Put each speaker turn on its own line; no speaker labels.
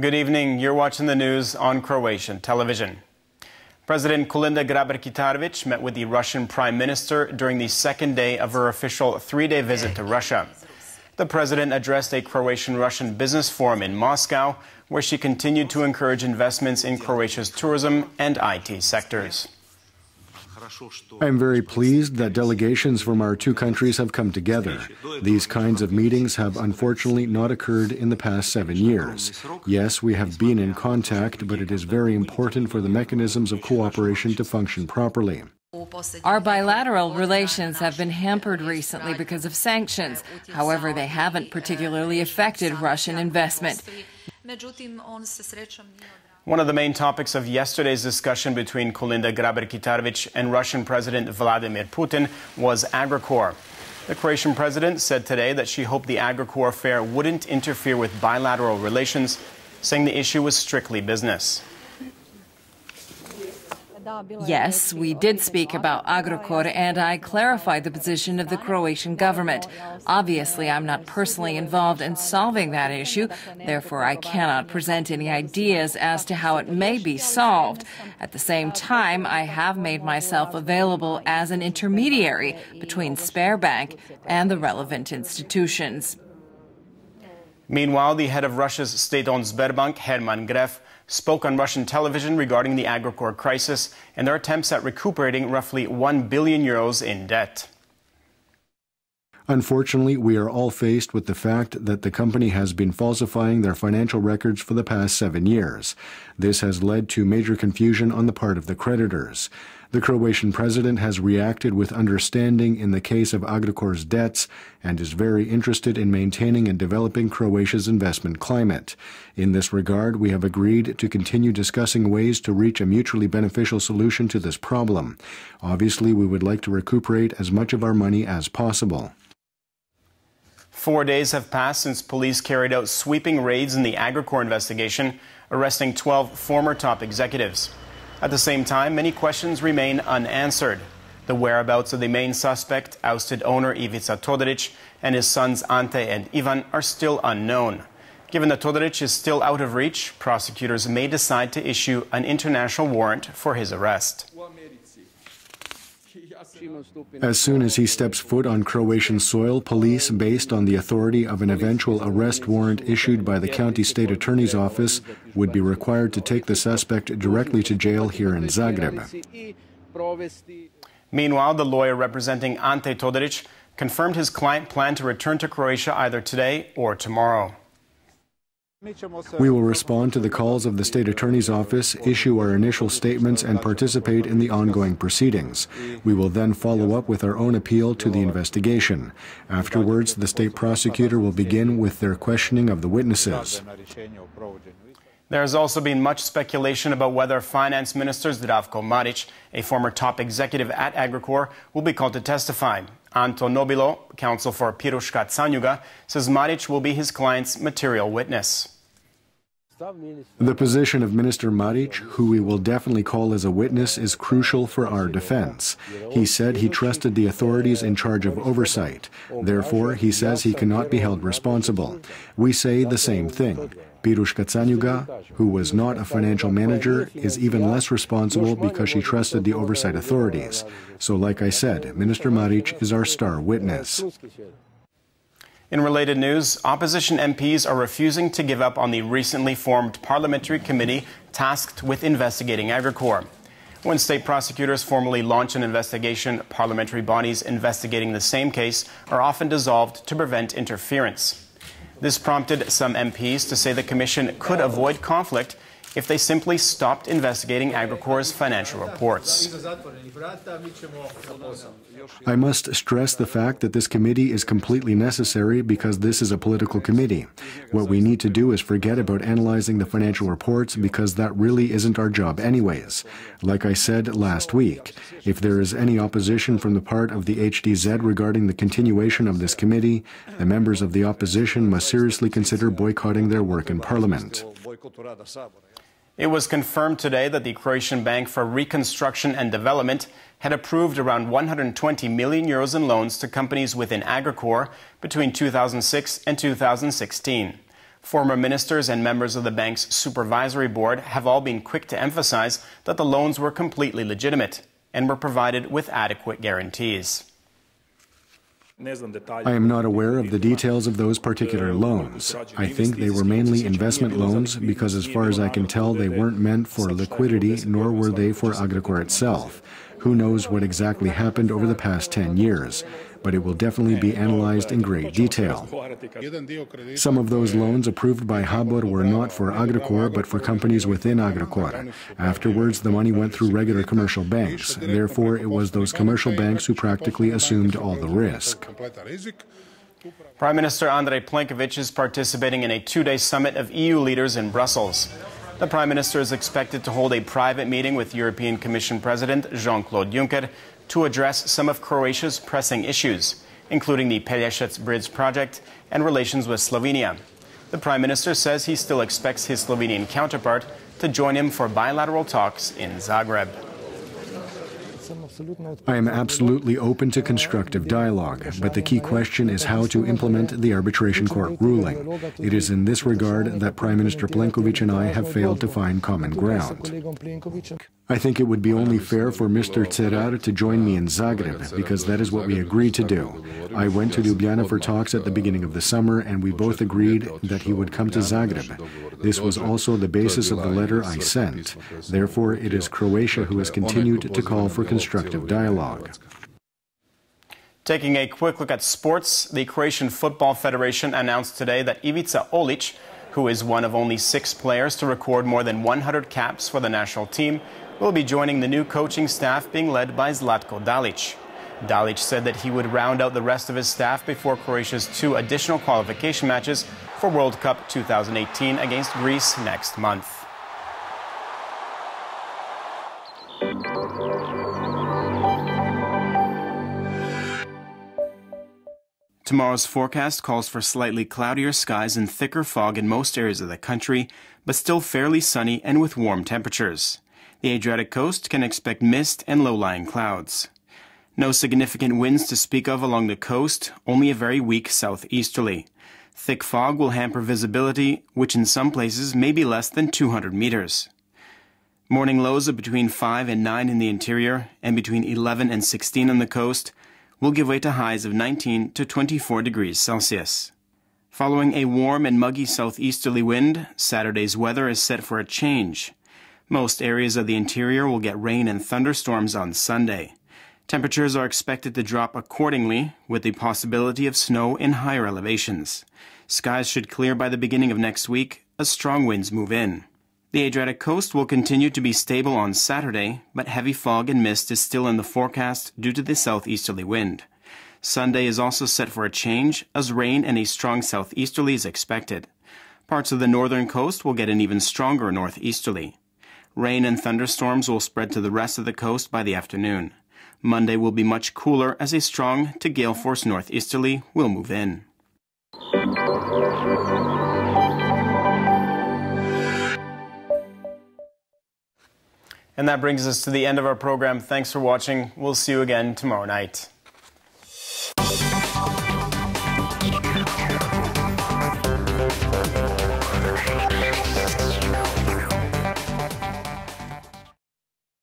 Good evening. You're watching the news on Croatian television. President Kolinda Grabar-Kitarović met with the Russian Prime Minister during the second day of her official three-day visit to Russia. The president addressed a Croatian-Russian business forum in Moscow, where she continued to encourage investments in Croatia's tourism and IT sectors.
I am very pleased that delegations from our two countries have come together. These kinds of meetings have unfortunately not occurred in the past 7 years. Yes, we have been in contact, but it is very important for the mechanisms of cooperation to function properly.
Our bilateral relations have been hampered recently because of sanctions. However, they haven't particularly affected Russian investment.
One of the main topics of yesterday's discussion between Kolinda Grabar-Kitarović and Russian President Vladimir Putin was Agricor. The Croatian president said today that she hoped the Agricor affair wouldn't interfere with bilateral relations, saying the issue was strictly business.
Yes, we did speak about Agricor, and I clarified the position of the Croatian government. Obviously, I'm not personally involved in solving that issue, therefore I cannot present any ideas as to how it may be solved. At the same time, I have made myself available as an intermediary between Sberbank and the relevant institutions.
Meanwhile, the head of Russia's state-owned Sberbank, Herman Gref, spoke on Russian television regarding the Agricor crisis and their attempts at recuperating roughly €1 billion in debt.
Unfortunately, we are all faced with the fact that the company has been falsifying their financial records for the past 7 years. This has led to major confusion on the part of the creditors. The Croatian president has reacted with understanding in the case of Agricor's debts and is very interested in maintaining and developing Croatia's investment climate. In this regard, we have agreed to continue discussing ways to reach a mutually beneficial solution to this problem. Obviously, we would like to recuperate as much of our money as possible.
4 days have passed since police carried out sweeping raids in the Agricor investigation, arresting 12 former top executives. At the same time, many questions remain unanswered. The whereabouts of the main suspect, ousted owner Ivica Todorić, and his sons Ante and Ivan are still unknown. Given that Todorić is still out of reach, prosecutors may decide to issue an international warrant for his arrest.
As soon as he steps foot on Croatian soil, police, based on the authority of an eventual arrest warrant issued by the county state attorney's office, would be required to take the suspect directly to jail here in Zagreb.
Meanwhile, the lawyer representing Ante Todorić confirmed his client planned to return to Croatia either today or tomorrow.
We will respond to the calls of the State Attorney's Office, issue our initial statements, and participate in the ongoing proceedings. We will then follow up with our own appeal to the investigation. Afterwards, the state prosecutor will begin with their questioning of the witnesses.
There has also been much speculation about whether Finance Minister Zdravko Marić, a former top executive at Agricor, will be called to testify. Anto Nobilo, counsel for Piruška Canjuga, says Marić will be his client's material witness.
The position of Minister Marić, who we will definitely call as a witness, is crucial for our defense. He said he trusted the authorities in charge of oversight. Therefore, he says he cannot be held responsible. We say the same thing. Piruška Canjuga, who was not a financial manager, is even less responsible because she trusted the oversight authorities. So, like I said, Minister Marić is our star witness.
In related news, opposition MPs are refusing to give up on the recently formed parliamentary committee tasked with investigating Agricor. When state prosecutors formally launch an investigation, parliamentary bodies investigating the same case are often dissolved to prevent interference. This prompted some MPs to say the commission could avoid conflict if they simply stopped investigating Agricor's financial reports.
I must stress the fact that this committee is completely necessary because this is a political committee. What we need to do is forget about analyzing the financial reports because that really isn't our job anyways. Like I said last week, if there is any opposition from the part of the HDZ regarding the continuation of this committee, the members of the opposition must seriously consider boycotting their work in Parliament.
It was confirmed today that the Croatian Bank for Reconstruction and Development had approved around €120 million in loans to companies within Agricor between 2006 and 2016. Former ministers and members of the bank's supervisory board have all been quick to emphasize that the loans were completely legitimate and were provided with adequate guarantees.
I am not aware of the details of those particular loans. I think they were mainly investment loans because, as far as I can tell, they weren't meant for liquidity, nor were they for Agrokor itself. Who knows what exactly happened over the past 10 years, but it will definitely be analyzed in great detail. Some of those loans approved by HBOR were not for Agrokor, but for companies within Agrokor. Afterwards, the money went through regular commercial banks. Therefore, it was those commercial banks who practically assumed all the risk.
Prime Minister Andrej Plenković is participating in a two-day summit of EU leaders in Brussels. The Prime Minister is expected to hold a private meeting with European Commission President Jean-Claude Juncker to address some of Croatia's pressing issues, including the Pelješac Bridge project and relations with Slovenia. The Prime Minister says he still expects his Slovenian counterpart to join him for bilateral talks in Zagreb.
I am absolutely open to constructive dialogue, but the key question is how to implement the arbitration court ruling. It is in this regard that Prime Minister Plenković and I have failed to find common ground. I think it would be only fair for Mr. Cerar to join me in Zagreb, because that is what we agreed to do. I went to Ljubljana for talks at the beginning of the summer, and we both agreed that he would come to Zagreb. This was also the basis of the letter I sent. Therefore, it is Croatia who has continued to call for constructive dialogue.
Taking a quick look at sports, the Croatian Football Federation announced today that Ivica Olić, who is one of only 6 players to record more than 100 caps for the national team, will be joining the new coaching staff being led by Zlatko Dalić. Dalić said that he would round out the rest of his staff before Croatia's 2 additional qualification matches for World Cup 2018 against Greece next month. Tomorrow's forecast calls for slightly cloudier skies and thicker fog in most areas of the country, but still fairly sunny and with warm temperatures. The Adriatic coast can expect mist and low-lying clouds. No significant winds to speak of along the coast, only a very weak southeasterly. Thick fog will hamper visibility, which in some places may be less than 200 meters. Morning lows of between 5 and 9 in the interior and between 11 and 16 on the coast will give way to highs of 19 to 24 degrees Celsius. Following a warm and muggy southeasterly wind, Saturday's weather is set for a change. Most areas of the interior will get rain and thunderstorms on Sunday. Temperatures are expected to drop accordingly, with the possibility of snow in higher elevations. Skies should clear by the beginning of next week as strong winds move in. The Adriatic coast will continue to be stable on Saturday, but heavy fog and mist is still in the forecast due to the southeasterly wind. Sunday is also set for a change, as rain and a strong southeasterly is expected. Parts of the northern coast will get an even stronger northeasterly. Rain and thunderstorms will spread to the rest of the coast by the afternoon. Monday will be much cooler as a strong to gale force northeasterly will move in. And that brings us to the end of our program. Thanks for watching. We'll see you again tomorrow night.